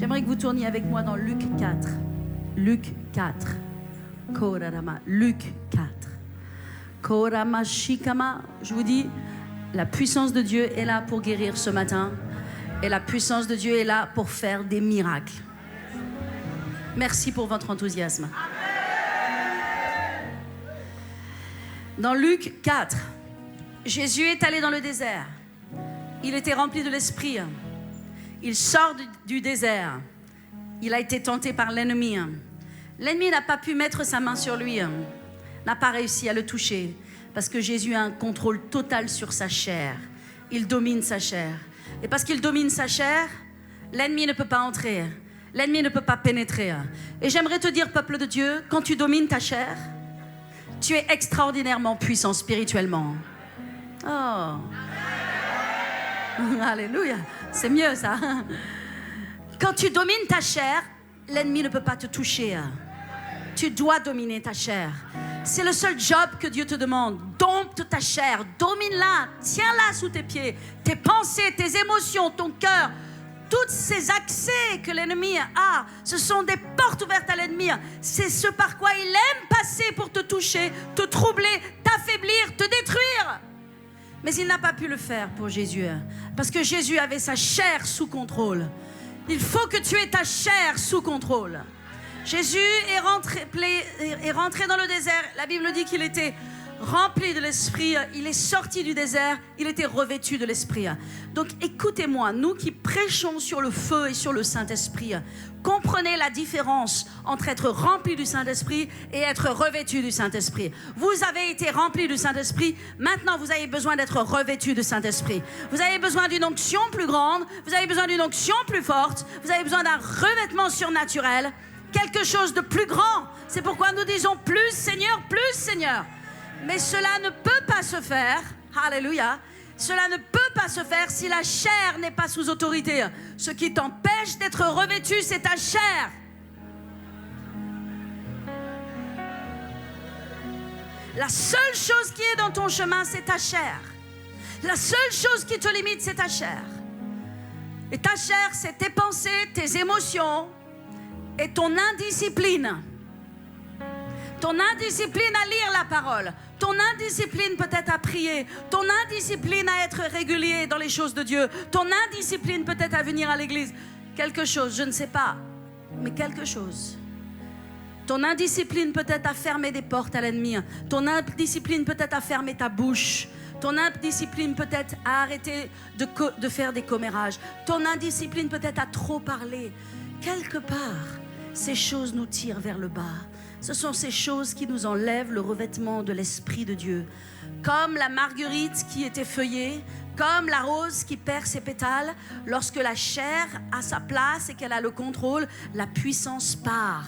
J'aimerais que vous tourniez avec moi dans Luc 4. Luc 4. Korarama. Luc 4. Korama Shikama. Je vous dis, la puissance de Dieu est là pour guérir ce matin. Et la puissance de Dieu est là pour faire des miracles. Merci pour votre enthousiasme. Dans Luc 4, Jésus est allé dans le désert. Il était rempli de l'esprit. Il sort du désert. Il a été tenté par l'ennemi. L'ennemi n'a pas pu mettre sa main sur lui, n'a pas réussi à le toucher, parce que Jésus a un contrôle total sur sa chair. Il domine sa chair. Et parce qu'il domine sa chair, l'ennemi ne peut pas entrer. L'ennemi ne peut pas pénétrer. Et j'aimerais te dire, peuple de Dieu, quand tu domines ta chair, tu es extraordinairement puissant spirituellement. Oh. Alléluia. C'est mieux ça. Quand tu domines ta chair, l'ennemi ne peut pas te toucher. Tu dois dominer ta chair. C'est le seul job que Dieu te demande. Dompte ta chair, domine-la, tiens-la sous tes pieds. Tes pensées, tes émotions, ton cœur, tous ces accès que l'ennemi a, ce sont des portes ouvertes à l'ennemi. C'est ce par quoi il aime passer pour te toucher, te troubler, t'affaiblir, te détruire. Mais il n'a pas pu le faire pour Jésus, parce que Jésus avait sa chair sous contrôle. Il faut que tu aies ta chair sous contrôle. Jésus est rentré dans le désert. La Bible dit qu'il était rempli de l'Esprit. Il est sorti du désert. Il était revêtu de l'Esprit. Donc écoutez-moi, nous qui prêchons sur le feu et sur le Saint-Esprit, comprenez la différence entre être rempli du Saint-Esprit et être revêtu du Saint-Esprit. Vous avez été rempli du Saint-Esprit. Maintenant, vous avez besoin d'être revêtu du Saint-Esprit. Vous avez besoin d'une onction plus grande. Vous avez besoin d'une onction plus forte. Vous avez besoin d'un revêtement surnaturel. Quelque chose de plus grand. C'est pourquoi nous disons plus Seigneur, plus Seigneur. Mais cela ne peut pas se faire. Alléluia. Cela ne peut pas se faire si la chair n'est pas sous autorité. Ce qui t'empêche d'être revêtu, c'est ta chair. La seule chose qui est dans ton chemin, c'est ta chair. La seule chose qui te limite, c'est ta chair. Et ta chair, c'est tes pensées, tes émotions et ton indiscipline. Ton indiscipline à lire la parole. Ton indiscipline peut-être à prier. Ton indiscipline à être régulier dans les choses de Dieu. Ton indiscipline peut-être à venir à l'église. Quelque chose, je ne sais pas, mais quelque chose. Ton indiscipline peut-être à fermer des portes à l'ennemi. Ton indiscipline peut-être à fermer ta bouche. Ton indiscipline peut-être à arrêter de faire des commérages. Ton indiscipline peut-être à trop parler. Quelque part, ces choses nous tirent vers le bas. Ce sont ces choses qui nous enlèvent le revêtement de l'Esprit de Dieu. Comme la marguerite qui était feuillée, comme la rose qui perd ses pétales, lorsque la chair a sa place et qu'elle a le contrôle, la puissance part.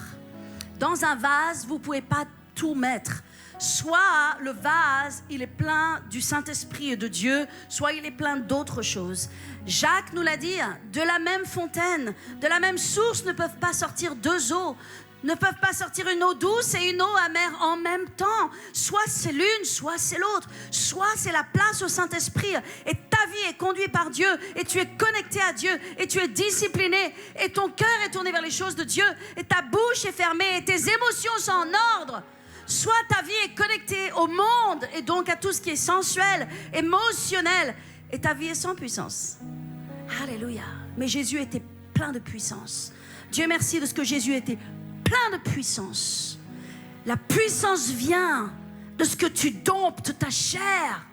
Dans un vase, vous ne pouvez pas tout mettre. Soit le vase, il est plein du Saint-Esprit et de Dieu, soit il est plein d'autres choses. Jacques nous l'a dit, de la même fontaine, de la même source ne peuvent pas sortir deux eaux. Ne peuvent pas sortir une eau douce et une eau amère en même temps. Soit c'est l'une, soit c'est l'autre. Soit c'est la place au Saint-Esprit et ta vie est conduite par Dieu et tu es connecté à Dieu et tu es discipliné et ton cœur est tourné vers les choses de Dieu et ta bouche est fermée et tes émotions sont en ordre. Soit ta vie est connectée au monde et donc à tout ce qui est sensuel, émotionnel et ta vie est sans puissance. Alléluia. Mais Jésus était plein de puissance. Dieu merci de ce que Jésus était plein de puissance. La puissance vient de ce que tu domptes ta chair.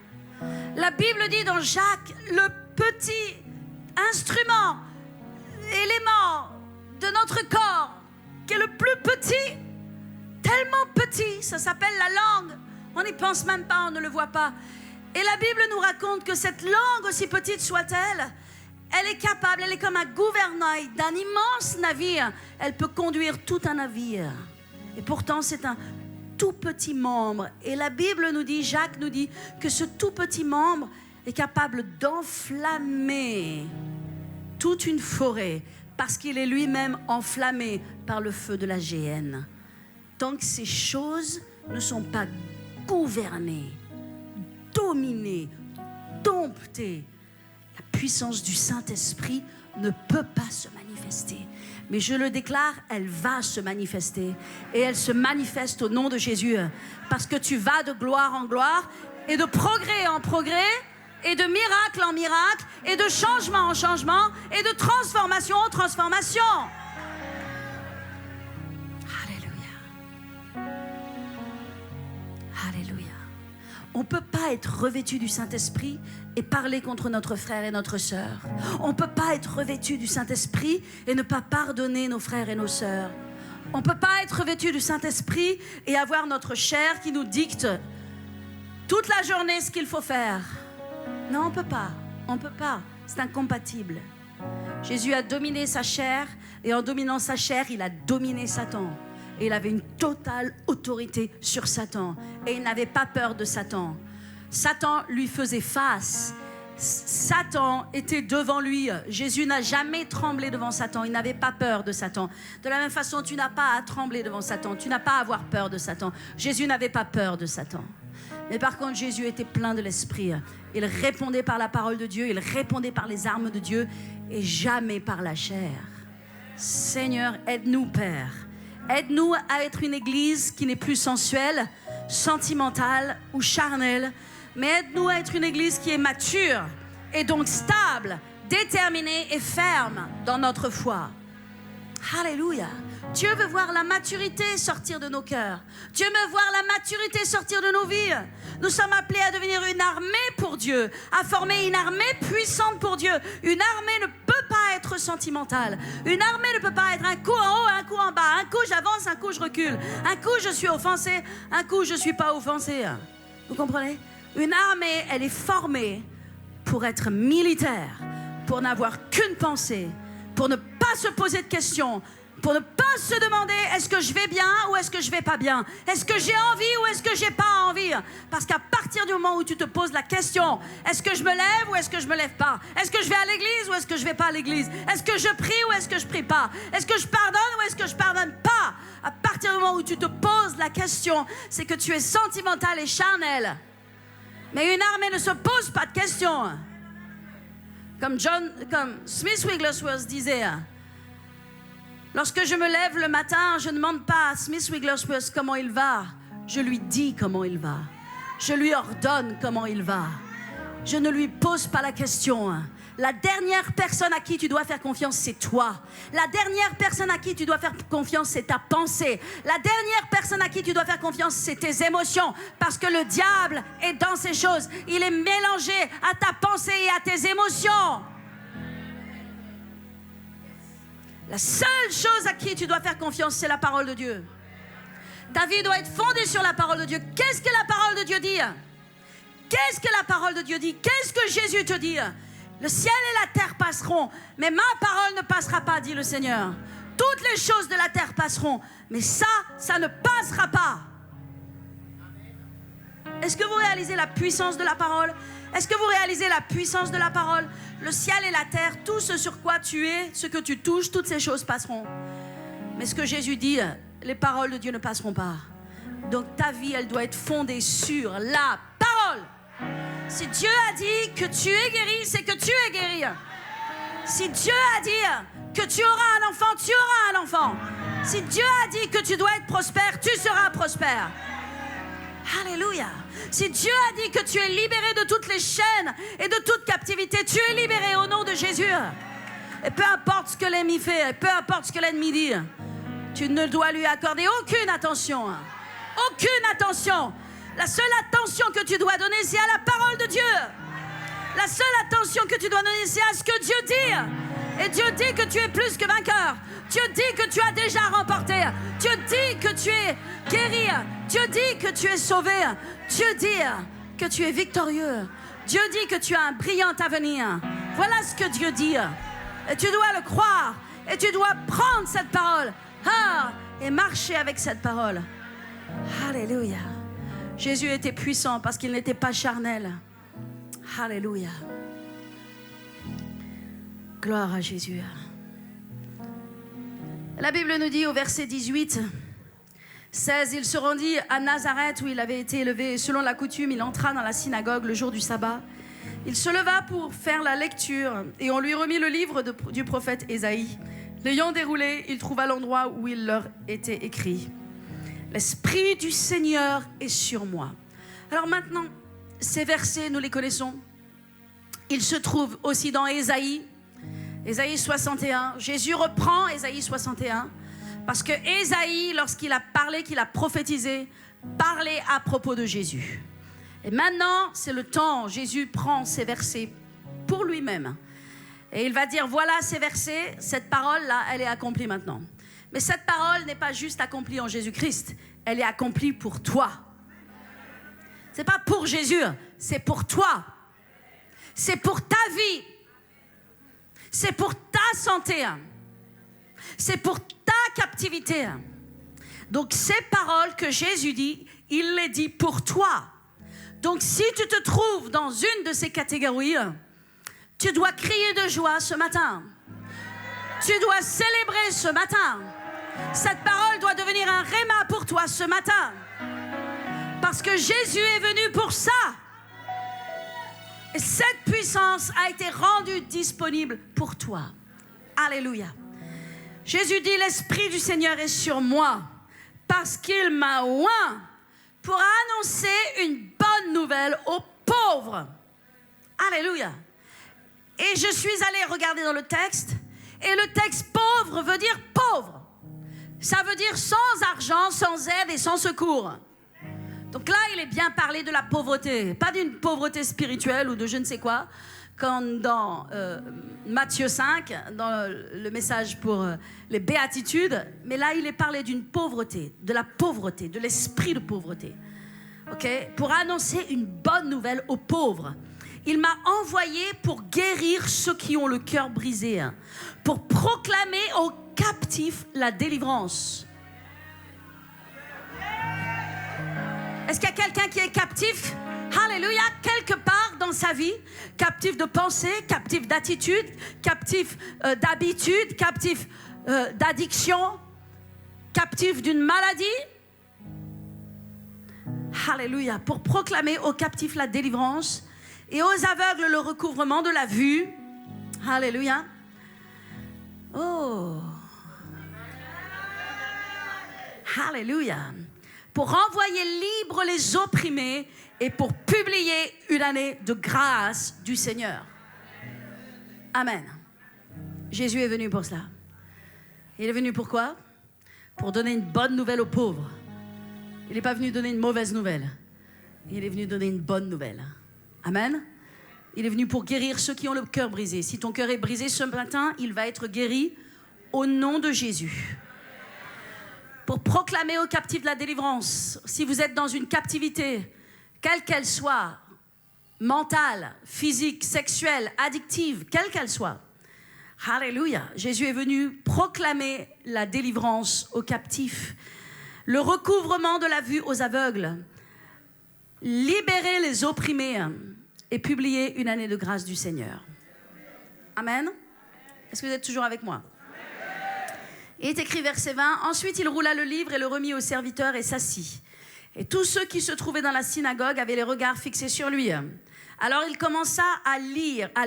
La Bible dit dans Jacques, le petit instrument, élément de notre corps, qui est le plus petit, tellement petit, ça s'appelle la langue. On n'y pense même pas, on ne le voit pas. Et la Bible nous raconte que cette langue, aussi petite soit-elle, elle est capable, elle est comme un gouvernail d'un immense navire. Elle peut conduire tout un navire. Et pourtant, c'est un tout petit membre. Et la Bible nous dit, Jacques nous dit, que ce tout petit membre est capable d'enflammer toute une forêt parce qu'il est lui-même enflammé par le feu de la géhenne. Tant que ces choses ne sont pas gouvernées, dominées, domptées, la La puissance du Saint-Esprit ne peut pas se manifester. Mais je le déclare, elle va se manifester. Et elle se manifeste au nom de Jésus. Parce que tu vas de gloire en gloire et de progrès en progrès et de miracle en miracle et de changement en changement et de transformation en transformation. Alléluia. Alléluia. On ne peut pas être revêtu du Saint-Esprit et parler contre notre frère et notre sœur. On ne peut pas être revêtu du Saint-Esprit et ne pas pardonner nos frères et nos sœurs. On ne peut pas être revêtu du Saint-Esprit et avoir notre chair qui nous dicte toute la journée ce qu'il faut faire. Non, on ne peut pas. On ne peut pas. C'est incompatible. Jésus a dominé sa chair et en dominant sa chair, il a dominé Satan. Et il avait une totale autorité sur Satan. Et il n'avait pas peur de Satan. Satan lui faisait face. Satan était devant lui. Jésus n'a jamais tremblé devant Satan. Il n'avait pas peur de Satan. De la même façon, tu n'as pas à trembler devant Satan. Tu n'as pas à avoir peur de Satan. Jésus n'avait pas peur de Satan. Mais par contre, Jésus était plein de l'Esprit. Il répondait par la parole de Dieu. Il répondait par les armes de Dieu. Et jamais par la chair. Seigneur, aide-nous, Père. Aide-nous à être une église qui n'est plus sensuelle, sentimentale ou charnelle, mais aide-nous à être une église qui est mature et donc stable, déterminée et ferme dans notre foi. Alléluia. Dieu veut voir la maturité sortir de nos cœurs. Dieu veut voir la maturité sortir de nos vies. Nous sommes appelés à devenir une armée pour Dieu, à former une armée puissante pour Dieu. Une armée ne peut pas être sentimentale. Une armée ne peut pas être un coup en haut, un coup en bas. Un coup j'avance, un coup je recule. Un coup je suis offensé, un coup je ne suis pas offensé. Vous comprenez? Une armée, elle est formée pour être militaire, pour n'avoir qu'une pensée, pour ne pas se poser de questions, pour ne pas se demander est-ce que je vais bien ou est-ce que je vais pas bien, est-ce que j'ai envie ou est-ce que j'ai pas envie, parce qu'à partir du moment où tu te poses la question est-ce que je me lève ou est-ce que je me lève pas, est-ce que je vais à l'église ou est-ce que je vais pas à l'église, est-ce que je prie ou est-ce que je prie pas, est-ce que je pardonne ou est-ce que je pardonne pas, à partir du moment où tu te poses la question, c'est que tu es sentimental et charnel. Mais une armée ne se pose pas de questions. Comme Smith Wigglesworth disait, lorsque je me lève le matin, je ne demande pas à Smith Wigglesworth comment il va. Je lui dis comment il va. Je lui ordonne comment il va. Je ne lui pose pas la question. La dernière personne à qui tu dois faire confiance, c'est toi. La dernière personne à qui tu dois faire confiance, c'est ta pensée. La dernière personne à qui tu dois faire confiance, c'est tes émotions. Parce que le diable est dans ces choses. Il est mélangé à ta pensée et à tes émotions. La seule chose à qui tu dois faire confiance, c'est la parole de Dieu. Ta vie doit être fondée sur la parole de Dieu. Qu'est-ce que la parole de Dieu dit? Qu'est-ce que la parole de Dieu dit? Qu'est-ce que Jésus te dit? Le ciel et la terre passeront, mais ma parole ne passera pas, dit le Seigneur. Toutes les choses de la terre passeront, mais ça ne passera pas. Est-ce que vous réalisez la puissance de la parole? Est-ce que vous réalisez la puissance de la parole? Le ciel et la terre, tout ce sur quoi tu es, ce que tu touches, toutes ces choses passeront. Mais ce que Jésus dit, les paroles de Dieu ne passeront pas. Donc ta vie, elle doit être fondée sur la parole. Si Dieu a dit que tu es guéri, c'est que tu es guéri. Si Dieu a dit que tu auras un enfant, tu auras un enfant. Si Dieu a dit que tu dois être prospère, tu seras prospère. Alléluia. Si Dieu a dit que tu es libéré de toutes les chaînes et de toute captivité, tu es libéré au nom de Jésus. Et peu importe ce que l'ennemi fait, et peu importe ce que l'ennemi dit, tu ne dois lui accorder aucune attention. Aucune attention. La seule attention que tu dois donner, c'est à la parole de Dieu. La seule attention que tu dois donner, c'est à ce que Dieu dit. Et Dieu dit que tu es plus que vainqueur. Dieu dit que tu as déjà remporté. Dieu dit que tu es guéri. Dieu dit que tu es sauvé. Dieu dit que tu es victorieux. Dieu dit que tu as un brillant avenir. Voilà ce que Dieu dit. Et tu dois le croire. Et tu dois prendre cette parole. Et marcher avec cette parole. Alléluia. Jésus était puissant parce qu'il n'était pas charnel. Alléluia. Gloire à Jésus. La Bible nous dit au verset 18, 16, il se rendit à Nazareth où il avait été élevé. Selon la coutume, il entra dans la synagogue le jour du sabbat Il se leva pour faire la lecture et on lui remit le livre du prophète Ésaïe. L'ayant déroulé, il trouva l'endroit où il leur était écrit « L'Esprit du Seigneur est sur moi ». Alors maintenant, ces versets, nous les connaissons. Ils se trouvent aussi dans Ésaïe 61. Jésus reprend Ésaïe 61 parce que Ésaïe, lorsqu'il a parlé, qu'il a prophétisé, parlait à propos de Jésus. Et maintenant, c'est le temps. Jésus prend ces versets pour lui-même. Et il va dire, voilà ces versets, cette parole-là, elle est accomplie maintenant. Mais cette parole n'est pas juste accomplie en Jésus-Christ, elle est accomplie pour toi. C'est pas pour Jésus, c'est pour toi. C'est pour ta vie. C'est pour ta santé. C'est pour ta captivité. Donc ces paroles que Jésus dit, il les dit pour toi. Donc si tu te trouves dans une de ces catégories, tu dois crier de joie ce matin. Tu dois célébrer ce matin. Cette parole doit devenir un réma pour toi ce matin. Parce que Jésus est venu pour ça. Et cette puissance a été rendue disponible pour toi. Alléluia. Jésus dit, l'Esprit du Seigneur est sur moi parce qu'il m'a oint pour annoncer une bonne nouvelle aux pauvres. Alléluia. Et je suis allée regarder dans le texte, et le texte pauvre veut dire pauvre. Ça veut dire sans argent, sans aide et sans secours. Donc là, il est bien parlé de la pauvreté, pas d'une pauvreté spirituelle ou de je ne sais quoi, comme dans Matthieu 5, dans le message pour les béatitudes, mais là, il est parlé d'une pauvreté, de l'esprit de pauvreté, okay? Pour annoncer une bonne nouvelle aux pauvres. Il m'a envoyé pour guérir ceux qui ont le cœur brisé, pour proclamer aux captifs la délivrance. Est-ce qu'il y a quelqu'un qui est captif? Alléluia, quelque part dans sa vie, captif de pensée, captif d'attitude, captif d'habitude, captif d'addiction, captif d'une maladie. Alléluia, pour proclamer aux captifs la délivrance et aux aveugles le recouvrement de la vue. Alléluia. Oh. Alléluia. Pour renvoyer libres les opprimés et pour publier une année de grâce du Seigneur. Amen. Jésus est venu pour cela. Il est venu pourquoi? Pour donner une bonne nouvelle aux pauvres. Il n'est pas venu donner une mauvaise nouvelle. Il est venu donner une bonne nouvelle. Amen. Il est venu pour guérir ceux qui ont le cœur brisé. Si ton cœur est brisé ce matin, il va être guéri au nom de Jésus. Pour proclamer aux captifs la délivrance. Si vous êtes dans une captivité, quelle qu'elle soit, mentale, physique, sexuelle, addictive, quelle qu'elle soit, alléluia, Jésus est venu proclamer la délivrance aux captifs, le recouvrement de la vue aux aveugles, libérer les opprimés et publier une année de grâce du Seigneur. Amen. Est-ce que vous êtes toujours avec moi? Il est écrit verset 20, « Ensuite il roula le livre et le remit au serviteur et s'assit. Et tous ceux qui se trouvaient dans la synagogue avaient les regards fixés sur lui. Alors il commença à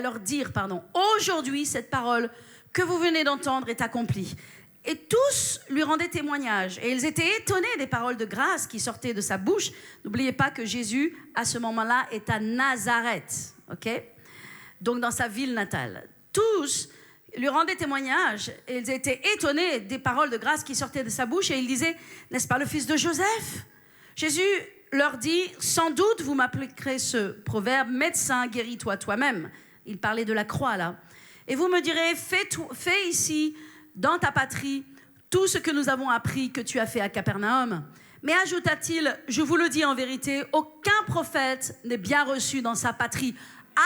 leur dire, aujourd'hui cette parole que vous venez d'entendre est accomplie. Et tous lui rendaient témoignage. Et ils étaient étonnés des paroles de grâce qui sortaient de sa bouche. N'oubliez pas que Jésus, à ce moment-là, est à Nazareth. Ok? Donc dans sa ville natale. Tous lui rendaient témoignage et ils étaient étonnés des paroles de grâce qui sortaient de sa bouche et ils disaient, n'est-ce pas le fils de Joseph? Jésus leur dit, sans doute vous m'appliquerez ce proverbe, médecin, guéris-toi toi-même. Il parlait de la croix là. Et vous me direz, fais ici, dans ta patrie, tout ce que nous avons appris que tu as fait à Capernaum. Mais ajouta-t-il, je vous le dis en vérité, aucun prophète n'est bien reçu dans sa patrie.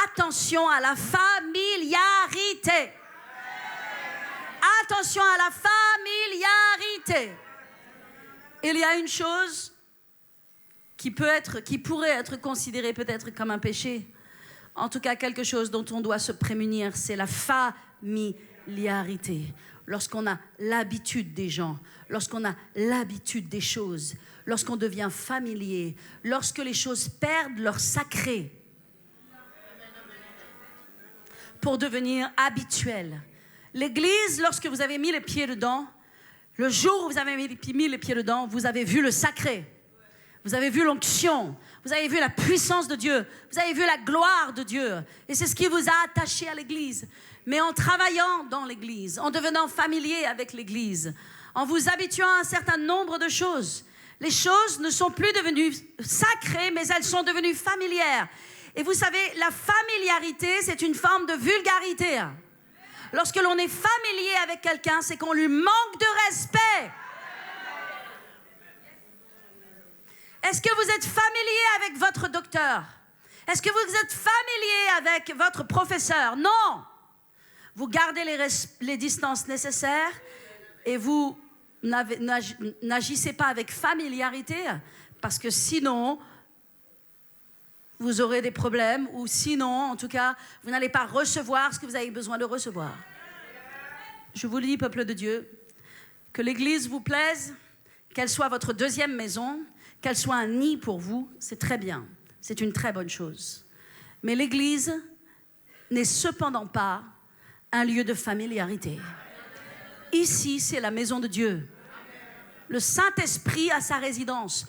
Attention à la familiarité. Attention à la familiarité. Il y a une chose qui pourrait être considérée peut-être comme un péché. En tout cas, quelque chose dont on doit se prémunir, c'est la familiarité. Lorsqu'on a l'habitude des gens, lorsqu'on a l'habitude des choses, lorsqu'on devient familier, lorsque les choses perdent leur sacré. pour devenir habituel. L'église, lorsque vous avez mis les pieds dedans, le jour où vous avez mis les pieds dedans, vous avez vu le sacré. Vous avez vu l'onction. Vous avez vu la puissance de Dieu. Vous avez vu la gloire de Dieu. Et c'est ce qui vous a attaché à l'église. Mais en travaillant dans l'église, en devenant familier avec l'église, en vous habituant à un certain nombre de choses, les choses ne sont plus devenues sacrées, mais elles sont devenues familières. Et vous savez, la familiarité, c'est une forme de vulgarité. Lorsque l'on est familier avec quelqu'un, c'est qu'on lui manque de respect. Est-ce que vous êtes familier avec votre docteur? Est-ce que vous êtes familier avec votre professeur? Non. Vous gardez les distances nécessaires et vous n'agissez pas avec familiarité parce que sinon, vous aurez des problèmes ou sinon, en tout cas, vous n'allez pas recevoir ce que vous avez besoin de recevoir. Je vous le dis, peuple de Dieu, que l'Église vous plaise, qu'elle soit votre deuxième maison, qu'elle soit un nid pour vous, c'est très bien. C'est une très bonne chose. Mais l'Église n'est cependant pas un lieu de familiarité. Ici, c'est la maison de Dieu. Le Saint-Esprit a sa résidence.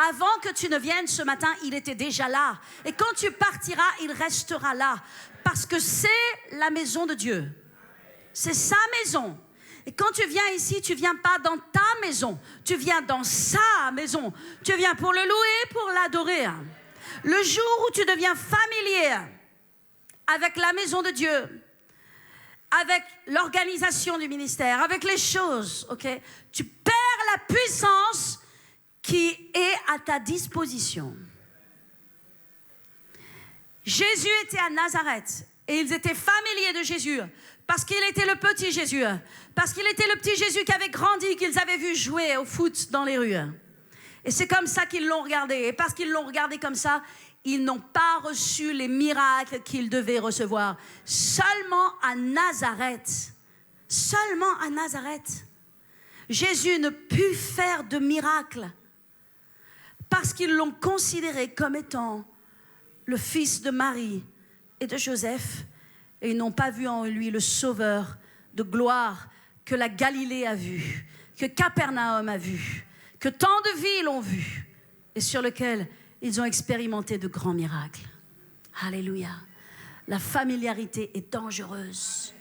Avant que tu ne viennes ce matin, il était déjà là. Et quand tu partiras, il restera là. Parce que c'est la maison de Dieu. C'est sa maison. Et quand tu viens ici, tu ne viens pas dans ta maison. Tu viens dans sa maison. Tu viens pour le louer, pour l'adorer. Le jour où tu deviens familier avec la maison de Dieu, avec l'organisation du ministère, avec les choses, okay, tu perds la puissance qui est à ta disposition. Jésus était à Nazareth et ils étaient familiers de Jésus parce qu'il était le petit Jésus, parce qu'il était le petit Jésus qui avait grandi, qu'ils avaient vu jouer au foot dans les rues. Et c'est comme ça qu'ils l'ont regardé. Et parce qu'ils l'ont regardé comme ça, ils n'ont pas reçu les miracles qu'ils devaient recevoir. Seulement à Nazareth, Jésus ne put faire de miracles parce qu'ils l'ont considéré comme étant le fils de Marie et de Joseph, et ils n'ont pas vu en lui le sauveur de gloire que la Galilée a vu, que Capernaum a vu, que tant de villes ont vu, et sur lequel ils ont expérimenté de grands miracles. Alléluia. La familiarité est dangereuse.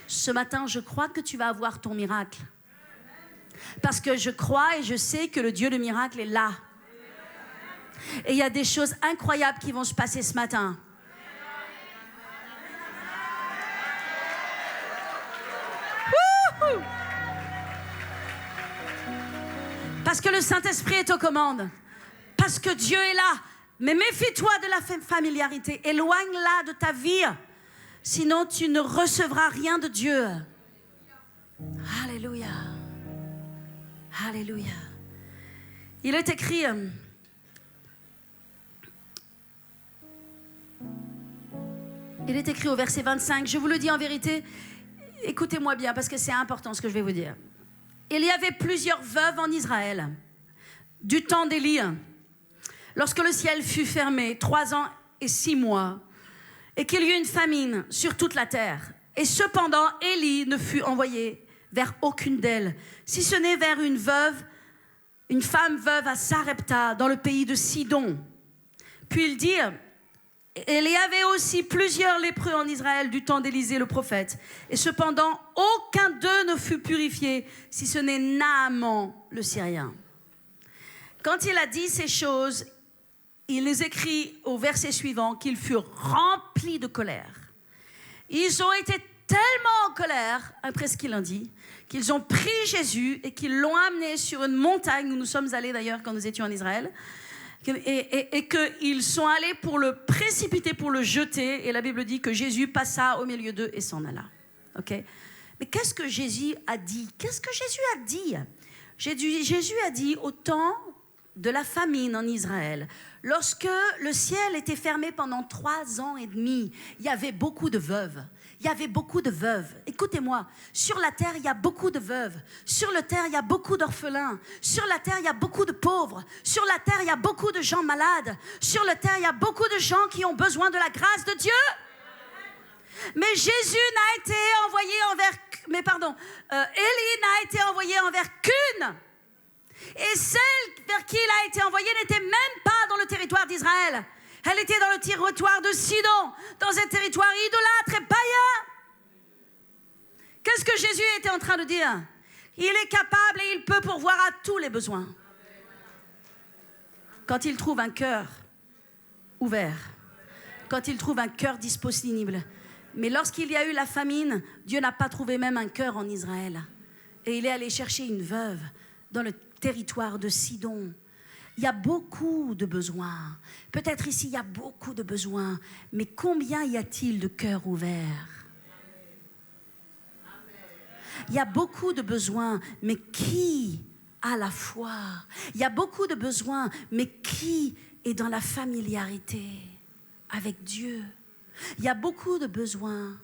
Ce matin, je crois que tu vas avoir ton miracle. Parce que je crois et je sais que le Dieu de miracle est là. Et il y a des choses incroyables qui vont se passer ce matin. Wouhou! Parce que le Saint-Esprit est aux commandes. Parce que Dieu est là. Mais méfie-toi de la familiarité. Éloigne-la de ta vie. Sinon, tu ne recevras rien de Dieu. Alléluia. Alléluia. Il est écrit... Il est écrit au verset 25, je vous le dis en vérité, écoutez-moi bien parce que c'est important ce que je vais vous dire. Il y avait plusieurs veuves en Israël, du temps d'Élie, lorsque le ciel fut fermé, 3 ans et 6 mois, et qu'il y eut une famine sur toute la terre. Et cependant, Élie ne fut envoyé vers aucune d'elles, si ce n'est vers une femme veuve à Sarepta, dans le pays de Sidon. Puis il dit... Il y avait aussi plusieurs lépreux en Israël du temps d'Élisée le prophète. Et cependant, aucun d'eux ne fut purifié, si ce n'est Naaman le Syrien. Quand il a dit ces choses, il les écrit au verset suivant qu'ils furent remplis de colère. Ils ont été tellement en colère, après ce qu'il a dit, qu'ils ont pris Jésus et qu'ils l'ont amené sur une montagne où nous sommes allés d'ailleurs quand nous étions en Israël. Et qu'ils sont allés pour le précipiter, pour le jeter. Et la Bible dit que Jésus passa au milieu d'eux et s'en alla. Okay? Mais qu'est-ce que Jésus a dit? Jésus a dit au temps de la famine en Israël, lorsque le ciel était fermé pendant 3 ans et demi, il y avait beaucoup de veuves. Écoutez-moi, sur la terre, il y a beaucoup de veuves. Sur la terre, il y a beaucoup d'orphelins. Sur la terre, il y a beaucoup de pauvres. Sur la terre, il y a beaucoup de gens malades. Sur la terre, il y a beaucoup de gens qui ont besoin de la grâce de Dieu. Mais Jésus n'a été envoyé envers... Élie n'a été envoyé envers qu'une. Et celle vers qui il a été envoyé n'était même pas dans le territoire d'Israël. Elle était dans le territoire de Sidon, dans un territoire idolâtre et païen. Qu'est-ce que Jésus était en train de dire? Il est capable et il peut pourvoir à tous les besoins. Quand il trouve un cœur ouvert, quand il trouve un cœur disponible. Mais lorsqu'il y a eu la famine, Dieu n'a pas trouvé même un cœur en Israël. Et il est allé chercher une veuve dans le territoire de Sidon. Il y a beaucoup de besoins. Peut-être ici, il y a beaucoup de besoins. Mais combien y a-t-il de cœurs ouverts? Il y a beaucoup de besoins, mais qui a la foi? Il y a beaucoup de besoins, mais qui est dans la familiarité avec Dieu? Il y a beaucoup de besoins.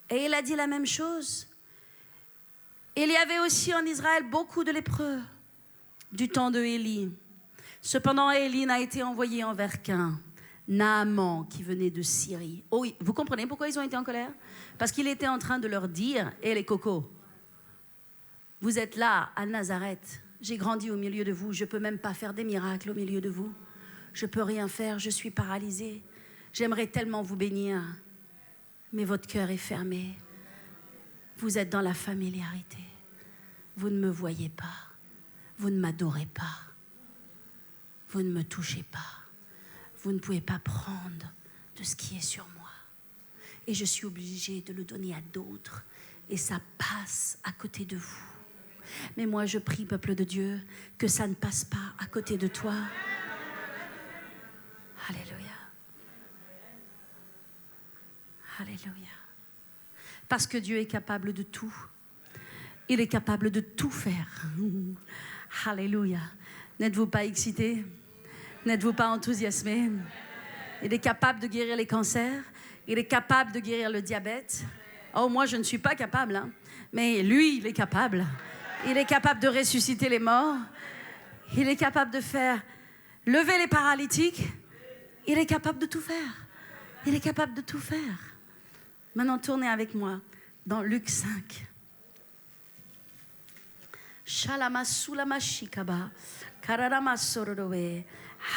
Et il a dit la même chose. Il y avait aussi en Israël beaucoup de lépreux du temps de Élie. Cependant, Élie n'a été envoyé envers qu'un, Naaman, qui venait de Syrie. Oh oui, vous comprenez pourquoi ils ont été en colère? Parce qu'il était en train de leur dire, les cocos, vous êtes là à Nazareth, j'ai grandi au milieu de vous, je ne peux même pas faire des miracles au milieu de vous. Je ne peux rien faire, je suis paralysée. J'aimerais tellement vous bénir, mais votre cœur est fermé. Vous êtes dans la familiarité. Vous ne me voyez pas. Vous ne m'adorez pas. Vous ne me touchez pas. Vous ne pouvez pas prendre de ce qui est sur moi. Et je suis obligée de le donner à d'autres. Et ça passe à côté de vous. Mais moi, je prie, peuple de Dieu, que ça ne passe pas à côté de toi. Alléluia. Alléluia. Parce que Dieu est capable de tout. Il est capable de tout faire. Alléluia. N'êtes-vous pas excités? N'êtes-vous pas enthousiasmés? Il est capable de guérir les cancers. Il est capable de guérir le diabète. Oh, moi, je ne suis pas capable. Mais lui, il est capable. Il est capable de ressusciter les morts. Il est capable de faire lever les paralytiques. Il est capable de tout faire. Il est capable de tout faire. Maintenant, tournez avec moi dans Luc 5.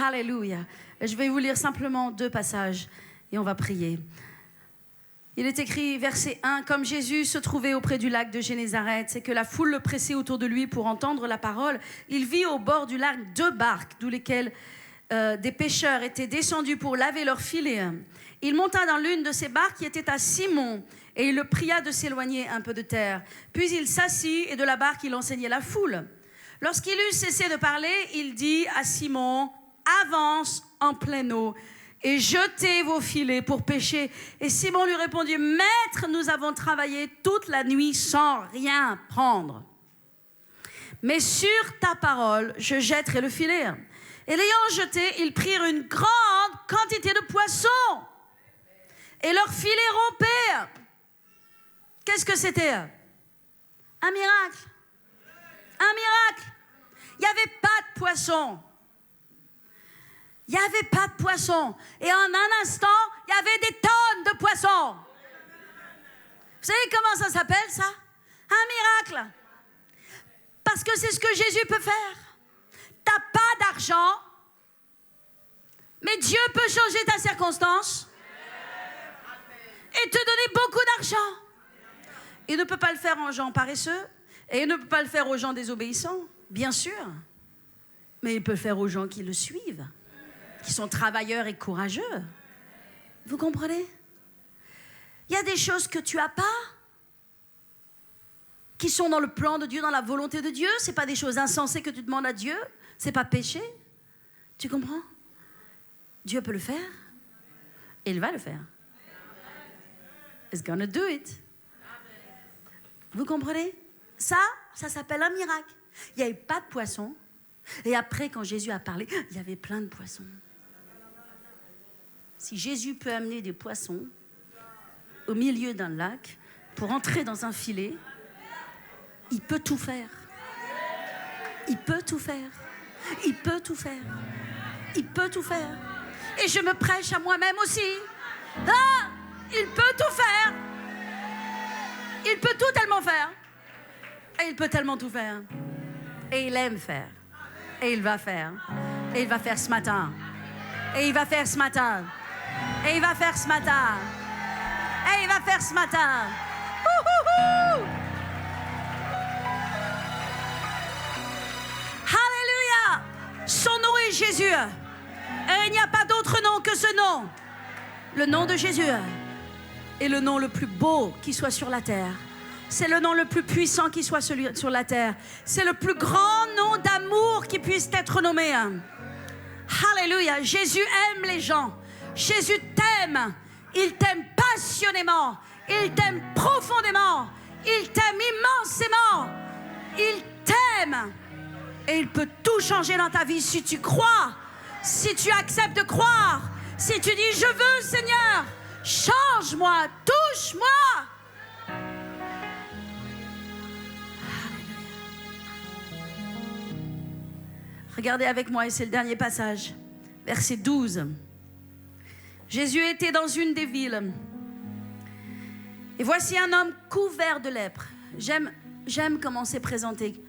Alléluia. Je vais vous lire simplement 2 passages et on va prier. Il est écrit, verset 1, « Comme Jésus se trouvait auprès du lac de Génézareth, c'est que la foule le pressait autour de lui pour entendre la parole. Il vit au bord du lac 2 barques, d'où lesquelles des pêcheurs étaient descendus pour laver leurs filets. Il monta dans l'une de ces barques qui était à Simon, et il le pria de s'éloigner un peu de terre. Puis il s'assit, et de la barque il enseignait la foule. Lorsqu'il eut cessé de parler, il dit à Simon, « Avance en pleine eau, et jetez vos filets pour pêcher. » Et Simon lui répondit, « Maître, nous avons travaillé toute la nuit sans rien prendre. Mais sur ta parole, je jetterai le filet. » Et l'ayant jeté, ils prirent une grande quantité de poissons. Et leur filet rompait. Qu'est-ce que c'était? Un miracle. Un miracle. Il n'y avait pas de poissons. Il n'y avait pas de poissons. Et en un instant, il y avait des tonnes de poissons. Vous savez comment ça s'appelle, ça? Un miracle. Parce que c'est ce que Jésus peut faire. Tu n'as pas d'argent, mais Dieu peut changer ta circonstance et te donner beaucoup d'argent. Il ne peut pas le faire aux gens paresseux et il ne peut pas le faire aux gens désobéissants, bien sûr. Mais il peut le faire aux gens qui le suivent, qui sont travailleurs et courageux. Vous comprenez? Il y a des choses que tu n'as pas, qui sont dans le plan de Dieu, dans la volonté de Dieu. Ce n'est pas des choses insensées que tu demandes à Dieu. Ce n'est pas péché. Tu comprends? Dieu peut le faire. Et il va le faire. He's gonna do it. Vous comprenez? Ça s'appelle un miracle. Il n'y avait pas de poissons. Et après, quand Jésus a parlé, il y avait plein de poissons. Si Jésus peut amener des poissons au milieu d'un lac pour entrer dans un filet, il peut tout faire. Il peut tout faire. Il peut tout faire. Il peut tout faire. Et je me prêche à moi-même aussi. Ah! Il peut tout faire. Il peut tout tellement faire. Et il peut tellement tout faire. Et il aime faire. Et il va faire. Et il va faire ce matin. Et il va faire ce matin. Et il va faire ce matin. Et il va faire ce matin. Alléluia. Son nom est Jésus. Et il n'y a pas d'autre nom que ce nom. Le nom de Jésus est le nom le plus beau qui soit sur la terre. C'est le nom le plus puissant qui soit sur la terre. C'est le plus grand nom d'amour qui puisse être nommé. Alléluia. Jésus aime les gens. Jésus t'aime. Il t'aime passionnément. Il t'aime profondément. Il t'aime immensément. Il t'aime. Et il peut tout changer dans ta vie si tu crois. Si tu acceptes de croire. Si tu dis, je veux, Seigneur, change-moi, touche-moi. Regardez avec moi, et c'est le dernier passage, verset 12. Jésus était dans une des villes. Et voici un homme couvert de lèpre. J'aime comment c'est présenté.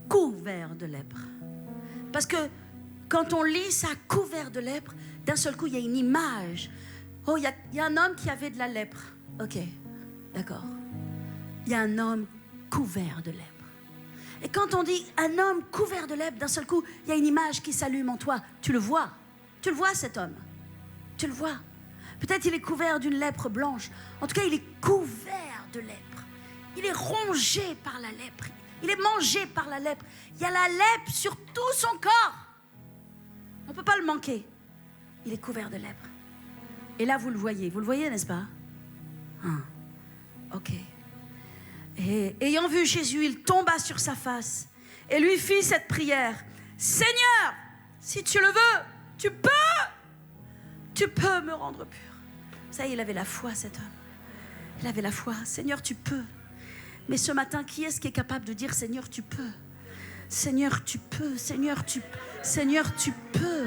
Couvert de lèpre. Parce que quand on lit ça, couvert de lèpre, d'un seul coup, il y a une image. Oh, il y a un homme qui avait de la lèpre. Ok, d'accord. Il y a un homme couvert de lèpre. Et quand on dit un homme couvert de lèpre, d'un seul coup, il y a une image qui s'allume en toi. Tu le vois. Tu le vois, cet homme. Tu le vois. Peut-être il est couvert d'une lèpre blanche. En tout cas, il est couvert de lèpre. Il est rongé par la lèpre. Il est mangé par la lèpre. Il y a la lèpre sur tout son corps. On ne peut pas le manquer. Il est couvert de lèpre. Et là, vous le voyez. Vous le voyez, n'est-ce pas? Ok. Et ayant vu Jésus, il tomba sur sa face et lui fit cette prière. Seigneur, si tu le veux, tu peux me rendre pur. Ça y est, il avait la foi, cet homme. Il avait la foi. Seigneur, tu peux. Mais ce matin, qui est-ce qui est capable de dire Seigneur, tu peux? Seigneur, tu peux. Seigneur, tu peux.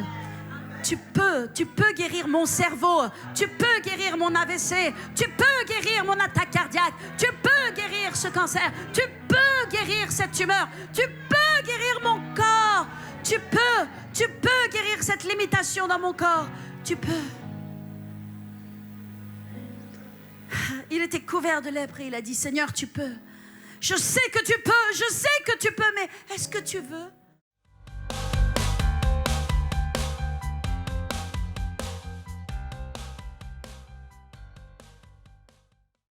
Tu peux guérir mon cerveau. Tu peux guérir mon AVC. Tu peux guérir mon attaque cardiaque. Tu peux guérir ce cancer. Tu peux guérir cette tumeur. Tu peux guérir mon corps. Tu peux guérir cette limitation dans mon corps. Tu peux. Il était couvert de lèpre et il a dit Seigneur, tu peux. Je sais que tu peux, mais est-ce que tu veux?